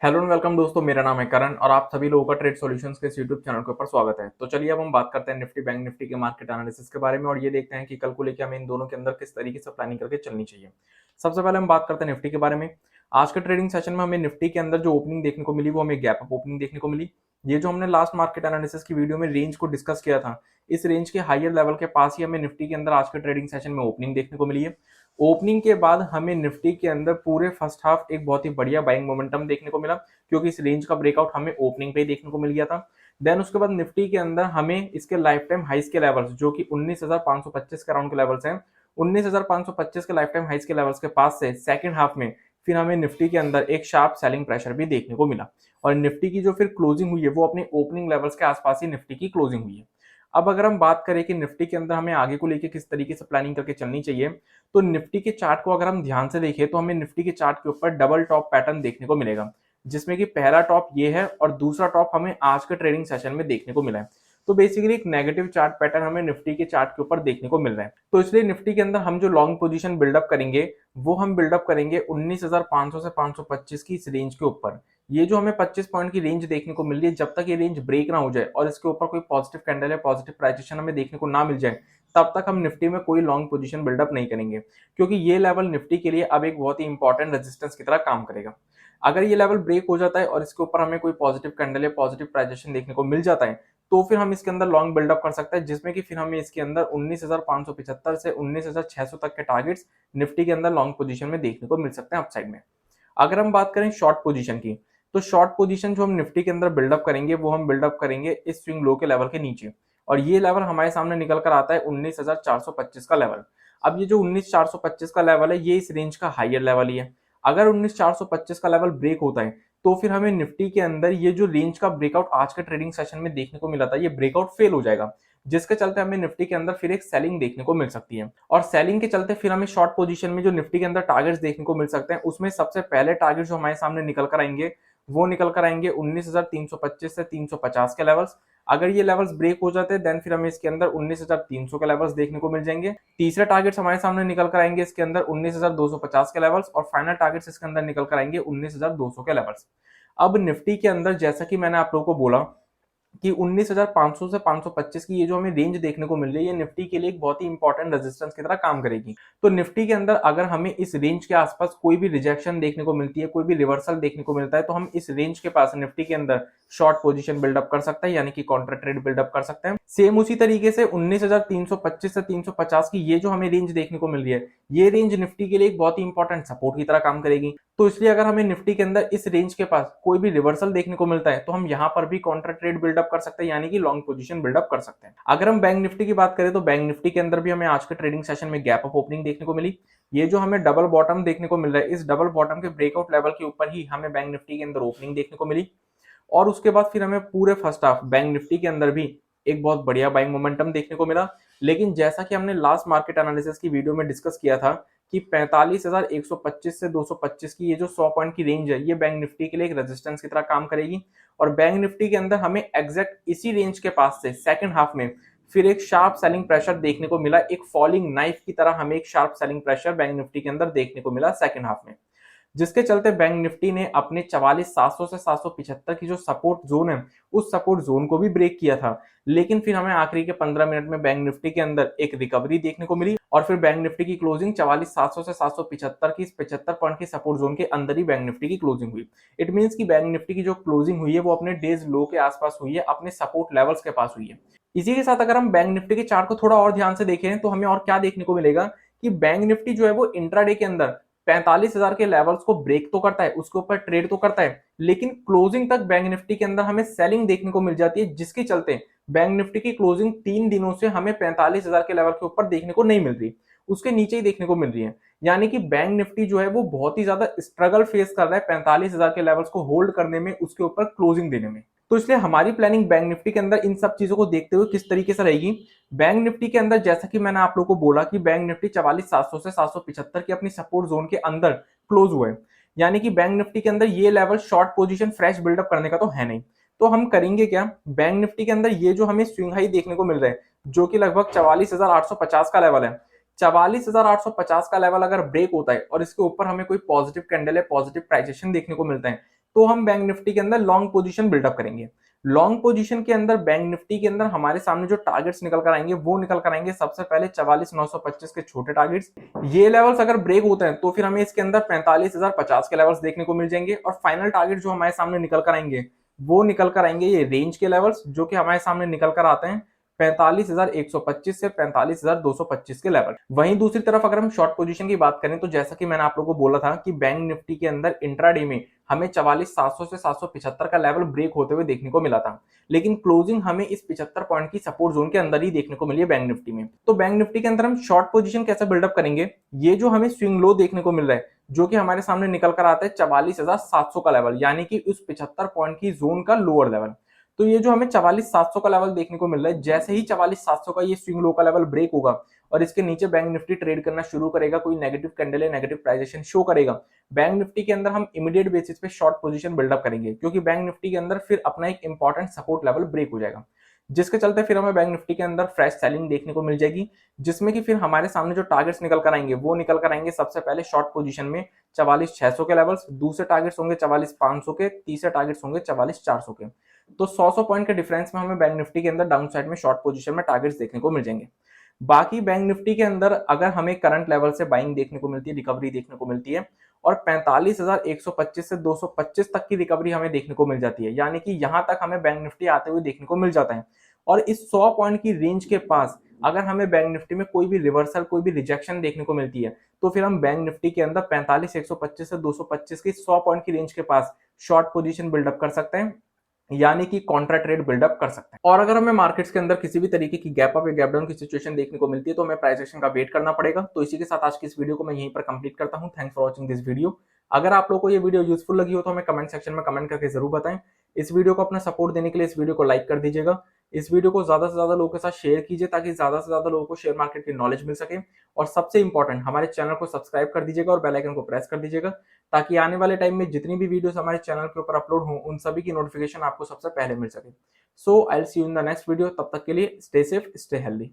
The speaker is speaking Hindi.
हेलो एंड वेलकम दोस्तों, मेरा नाम है करण और आप सभी लोगों का ट्रेड सॉल्यूशंस के इस यूट्यूब चैनल के ऊपर स्वागत है। तो चलिए अब हम बात करते हैं निफ्टी बैंक निफ्टी के मार्केट एनालिसिस के बारे में और ये देखते हैं कि कल को लेकर हमें इन दोनों के अंदर किस तरीके से प्लानिंग करके चलनी चाहिए। सबसे पहले हम बात करते हैं निफ्टी के बारे में। आज के ट्रेडिंग सेशन में हमें निफ्टी के अंदर जो ओपनिंग देखने को मिली वो हमें गैप अप ओपनिंग देखने को मिली। ये जो हमने लास्ट मार्केट एनालिसिस की वीडियो में रेंज को डिस्कस किया था, इस रेंज के हायर लेवल के पास ही हमें निफ्टी के अंदर आज के ट्रेडिंग सेशन में ओपनिंग देखने को मिली है। ओपनिंग के बाद हमें निफ्टी के अंदर पूरे फर्स्ट हाफ एक बहुत ही बढ़िया बाइंग मोमेंटम देखने को मिला, क्योंकि इस रेंज का ब्रेकआउट हमें ओपनिंग पे ही देखने को मिल गया था। देन उसके बाद निफ्टी के अंदर हमें इसके लाइफ टाइम हाइस के लेवल्स जो कि 19,525 के अराउंड के लेवल्स हैं, 19,525 के लाइफ टाइम हाइस के लेवल्स के पास से सेकंड हाफ में फिर हमें निफ्टी के अंदर एक शार्प सेलिंग प्रेशर भी देखने को मिला और निफ्टी की जो फिर क्लोजिंग हुई है वो अपने ओपनिंग लेवल्स के आसपास ही निफ्टी की क्लोजिंग हुई है। अब अगर हम बात करें कि निफ्टी के अंदर हमें आगे को लेके किस तरीके से प्लानिंग करके चलनी चाहिए, तो निफ्टी के चार्ट को अगर हम ध्यान से देखें तो हमें निफ्टी के चार्ट के ऊपर डबल टॉप पैटर्न देखने को मिलेगा, जिसमें कि पहला टॉप ये है और दूसरा टॉप हमें आज के ट्रेडिंग सेशन में देखने को मिला है। तो बेसिकली एक नेगेटिव चार्ट पैटर्न हमें निफ्टी के चार्ट के ऊपर देखने को मिल रहा है। तो इसलिए निफ्टी के अंदर हम जो लॉन्ग पोजीशन बिल्डअप करेंगे वो हम बिल्डअप करेंगे 19,500 से 525 की इस रेंज के ऊपर। ये जो हमें 25 पॉइंट की रेंज देखने को मिल रही है, जब तक ये रेंज ब्रेक ना हो जाए और इसके ऊपर कोई पॉजिटिव कैंडल या पॉजिटिव प्राइसेशन हमें देखने को ना मिल जाए, तब तक हम निफ्टी में कोई लॉन्ग पोजीशन बिल्डअप नहीं करेंगे, क्योंकि ये लेवल निफ्टी के लिए अब एक बहुत ही इंपॉर्टेंट रेजिस्टेंस की तरह काम करेगा। अगर ये लेवल ब्रेक हो जाता है और इसके ऊपर हमें कोई पॉजिटिव कैंडल या पॉजिटिव प्राइसेशन देखने को मिल जाता है, तो फिर हम इसके अंदर लॉन्ग बिल्डअप कर सकते हैं, जिसमें कि फिर हमें इसके अंदर 19,575 से 19,600 तक के टारगेट्स निफ्टी के अंदर लॉन्ग पोजीशन में देखने को मिल सकते हैं अपसाइड में। अगर हम बात करें शॉर्ट पोजीशन की, तो शॉर्ट पोजीशन जो हम निफ्टी के अंदर बिल्डअप करेंगे वो हम बिल्डअप करेंगे इस स्विंग लो के लेवल के नीचे, और ये लेवल हमारे सामने निकल कर आता है 19,425 का लेवल। अब ये जो 19,425 का लेवल है ये इस रेंज का हायर लेवल ही है। अगर 19,425 का लेवल ब्रेक होता है तो फिर हमें निफ्टी के अंदर ये जो रेंज का ब्रेकआउट आज के ट्रेडिंग सेशन में देखने को मिला था ये ब्रेकआउट फेल हो जाएगा, जिसके चलते हमें निफ्टी के अंदर फिर एक सेलिंग देखने को मिल सकती है। और सेलिंग के चलते फिर हमें शॉर्ट पोजीशन में जो निफ्टी के अंदर टारगेट्स देखने को मिल सकते हैं, उसमें सबसे पहले टारगेट जो हमारे सामने निकल कर आएंगे वो निकल कर आएंगे 19,325 से 350 के लेवल्स। अगर ये लेवल्स ब्रेक हो जाते हैं देन फिर हमें इसके अंदर 19,300 के लेवल्स देखने को मिल जाएंगे। तीसरे टारगेट्स हमारे सामने निकल कर आएंगे इसके अंदर 19,250 के लेवल्स और फाइनल टारगेट्स इसके अंदर निकल कर आएंगे 19,200 के लेवल्स। अब निफ्टी के अंदर जैसा कि मैंने आप लोगों को बोला कि 19,500 से 525 की ये जो हमें रेंज देखने को मिल रही है ये निफ्टी के लिए एक बहुत ही इंपॉर्टेंट रेजिस्टेंस की तरह काम करेगी। तो निफ्टी के अंदर अगर हमें इस रेंज के आसपास कोई भी रिजेक्शन देखने को मिलती है, कोई भी रिवर्सल देखने को मिलता है, तो हम इस रेंज के पास निफ्टी के अंदर शॉर्ट पोजीशन बिल्डअप कर सकते हैं, यानी कि काउंटर ट्रेड बिल्डअप कर सकते हैं। सेम उसी तरीके से 19,325 से 350 की ये जो हमें रेंज देखने को मिल रही है ये रेंज निफ्टी के लिए एक बहुत ही इंपॉर्टेंट सपोर्ट की तरह काम करेगी। तो इसलिए अगर हमें निफ्टी के अंदर इस रेंज के पास कोई भी रिवर्सल देखने को मिलता है तो हम यहाँ पर भी काउंटर ट्रेड बिल्डअप कर सकते हैं, यानी कि लॉन्ग पोजीशन बिल्डअप कर सकते हैं। अगर हम बैंक निफ्टी की बात करें तो बैंक निफ्टी के अंदर भी हमें आज के ट्रेडिंग सेशन में गैप अप ओपनिंग देखने को मिली। ये जो हमें डबल बॉटम देखने को मिल रहा है इस डबल बॉटम के ब्रेकआउट लेवल के ऊपर ही हमें बैंक निफ्टी के अंदर ओपनिंग देखने को मिली, और उसके बाद फिर हमें पूरे फर्स्ट हाफ बैंक निफ्टी के अंदर भी एक बहुत बढ़िया बाइंग मोमेंटम देखने को मिला। लेकिन जैसा कि हमने लास्ट मार्केट एनालिसिस की वीडियो में डिस्कस किया था कि 45,125 से 225 की ये जो 100 पॉइंट की रेंज है ये बैंक निफ्टी के लिए एक रेजिस्टेंस की तरह काम करेगी, और बैंक निफ्टी के अंदर हमें एग्जैक्ट इसी रेंज के पास से सेकंड हाफ में फिर एक शार्प सेलिंग प्रेशर देखने को मिला, एक फॉलिंग नाइफ की तरह हमें एक sharp selling pressure bank Nifty के अंदर देखने को मिला सेकंड हाफ में, जिसके चलते बैंक निफ्टी ने अपने 44,700 से 775 की जो सपोर्ट जोन है उस सपोर्ट जोन को भी ब्रेक किया था। लेकिन फिर हमें आखिरी के 15 मिनट में बैंक निफ्टी के अंदर एक रिकवरी देखने को मिली और फिर बैंक निफ्टी की क्लोजिंग 44,700 से 775 की 75 पॉइंट की सपोर्ट जोन के अंदर ही बैंक निफ्टी की क्लोजिंग हुई। इट मींस कि बैंक निफ्टी की जो क्लोजिंग हुई है वो अपने डेज लो के आसपास हुई है, अपने सपोर्ट लेवल्स के पास हुई है। इसी के साथ अगर हम बैंक निफ्टी के चार्ट को थोड़ा और ध्यान से देखें तो हमें और क्या देखने को मिलेगा कि बैंक निफ्टी जो है वो इंट्राडे के अंदर 45,000 के लेवल्स को ब्रेक तो करता है, उसके ऊपर ट्रेड तो करता है, लेकिन क्लोजिंग तक बैंक निफ्टी के अंदर हमें सेलिंग देखने को मिल जाती है, जिसके चलते बैंक निफ्टी की क्लोजिंग 3 दिनों से हमें 45,000 के लेवल के ऊपर देखने को नहीं मिल रही, उसके नीचे ही देखने को मिल रही है। यानी कि बैंक निफ्टी जो है वो बहुत ही ज्यादा स्ट्रगल फेस कर रहा है 45,000 के लेवल्स को होल्ड करने में, उसके ऊपर क्लोजिंग देने में। तो इसलिए हमारी प्लानिंग बैंक निफ्टी के अंदर इन सब चीजों को देखते हुए किस तरीके से रहेगी। बैंक निफ्टी के अंदर जैसा कि मैंने आप लोगों को बोला कि बैंक निफ्टी 44,700 से 775 की अपनी सपोर्ट जोन के अंदर क्लोज हुए, यानी कि बैंक निफ्टी के अंदर ये level short position fresh buildup करने का तो है नहीं। तो हम करेंगे क्या, बैंक निफ्टी के अंदर ये जो हमें स्विंग हाई देखने को मिल रहा है जो कि लगभग 44,850 का लेवल है, 44,850 का लेवल अगर ब्रेक होता है और इसके ऊपर हमें कोई पॉजिटिव कैंडल है, पॉजिटिव प्राइसेशन देखने को मिलता है, तो हम बैंक निफ्टी के अंदर लॉन्ग पोजीशन बिल्डअप करेंगे। लॉन्ग पोजीशन के अंदर बैंक निफ्टी के अंदर हमारे सामने जो टारगेट्स निकल कर आएंगे वो निकल कर आएंगे सबसे पहले 44,925 के छोटे टारगेट्स। ये लेवल्स अगर ब्रेक होते हैं तो फिर हमें इसके अंदर 45,050 के लेवल्स देखने को मिल जाएंगे। और फाइनल टारगेट जो हमारे सामने निकल कर आएंगे वो निकल कर आएंगे ये रेंज के लेवल्स, जो कि हमारे सामने निकल कर आते हैं 45,125 से 45,225 के लेवल। वहीं दूसरी तरफ अगर हम शॉर्ट पोजीशन की बात करें तो जैसा कि मैंने आप लोगों को बोला था कि बैंक निफ्टी के अंदर इंट्राडे में हमें 44,700 से 775 का लेवल ब्रेक होते हुए देखने को मिला था, लेकिन क्लोजिंग हमें इस 75 पॉइंट की सपोर्ट जोन के अंदर ही देखने को मिली है बैंक निफ्टी में। तो बैंक निफ्टी के अंदर हम शॉर्ट पोजीशन कैसे बिल्डअप करेंगे, ये जो हमें स्विंग लो देखने को मिल रहा है जो कि हमारे सामने निकल कर आता है 44,700 का लेवल, यानी कि उस 75 पॉइंट की जोन का लोअर लेवल। तो ये जो हमें 44,700 का लेवल देखने को मिल रहा है, जैसे ही 44,700 का ये स्विंग लो का लेवल ब्रेक होगा और इसके नीचे बैंक निफ्टी ट्रेड करना शुरू करेगा, कोई नेगेटिव कैंडल या नेगेटिव प्राइजेशन शो करेगा, बैंक निफ्टी के अंदर हम इमीडिएट बेसिस पे शॉर्ट पोजीशन बिल्डअप करेंगे, क्योंकि बैंक निफ्टी के अंदर फिर अपना एक इंपॉर्टेंट सपोर्ट लेवल ब्रेक हो जाएगा, जिसके चलते फिर हमें बैंक निफ्टी के अंदर फ्रेश सेलिंग देखने को मिल जाएगी, जिसमें कि फिर हमारे सामने जो टारगेट्स निकल कर आएंगे वो निकल कर आएंगे सबसे पहले शॉर्ट पोजीशन में 44,600 के लेवल्स, दूसरे टारगेट्स होंगे 44,500 के, तीसरे टारगेट्स होंगे 44,400 के। तो 100 पॉइंट के डिफरेंस में हमें बैंक निफ्टी के अंदर डाउन साइड में शॉर्ट पोजीशन में टारगेट्स देखने को मिल जाएंगे। बाकी बैंक निफ्टी के अंदर अगर हमें करंट लेवल से बाइंग देखने को मिलती है, रिकवरी देखने को मिलती है और 45,125 से 225 तक की रिकवरी हमें देखने को मिल जाती है, यानी कि यहां तक हमें बैंक निफ्टी आते हुए देखने को मिल जाता है। और इस 100 पॉइंट की रेंज के पास अगर हमें बैंक निफ्टी में कोई भी रिवर्सल, कोई भी रिजेक्शन देखने को मिलती है, तो फिर हम बैंक निफ्टी के अंदर 45,125 से 225 की 100 पॉइंट की रेंज के पास शॉर्ट पोजीशन बिल्डअप कर सकते हैं, यानी कि कॉन्ट्रा ट्रेड बिल्डअप कर सकते हैं। और अगर हमें मार्केट्स के अंदर किसी भी तरीके की गैप अप या गैप डाउन की सिचुएशन देखने को मिलती है तो हमें प्राइस एक्शन का वेट करना पड़ेगा। तो इसी के साथ आज की इस वीडियो को मैं यहीं पर कंप्लीट करता हूं। Thanks for watching this video. अगर आप लोगों को ये वीडियो यूजफुल लगी हो तो हमें कमेंट सेक्शन में कमेंट करके जरूर बताएं। इस वीडियो को अपना सपोर्ट देने के लिए इस वीडियो को लाइक कर दीजिएगा। इस वीडियो को ज्यादा से ज्यादा लोगों के साथ शेयर कीजिए ताकि ज्यादा से ज्यादा लोगों को शेयर मार्केट की नॉलेज मिल सके। और सबसे इंपॉर्टेंट, हमारे चैनल को सब्सक्राइब कर दीजिएगा और बेल आइकन को प्रेस कर दीजिएगा ताकि आने वाले टाइम में जितनी भी वीडियोस हमारे चैनल के ऊपर अपलोड हो उन सभी की नोटिफिकेशन आपको सबसे पहले मिल सके। So I will see you in the next video. तब तक के लिए स्टे सेफ, स्टे हेल्दी।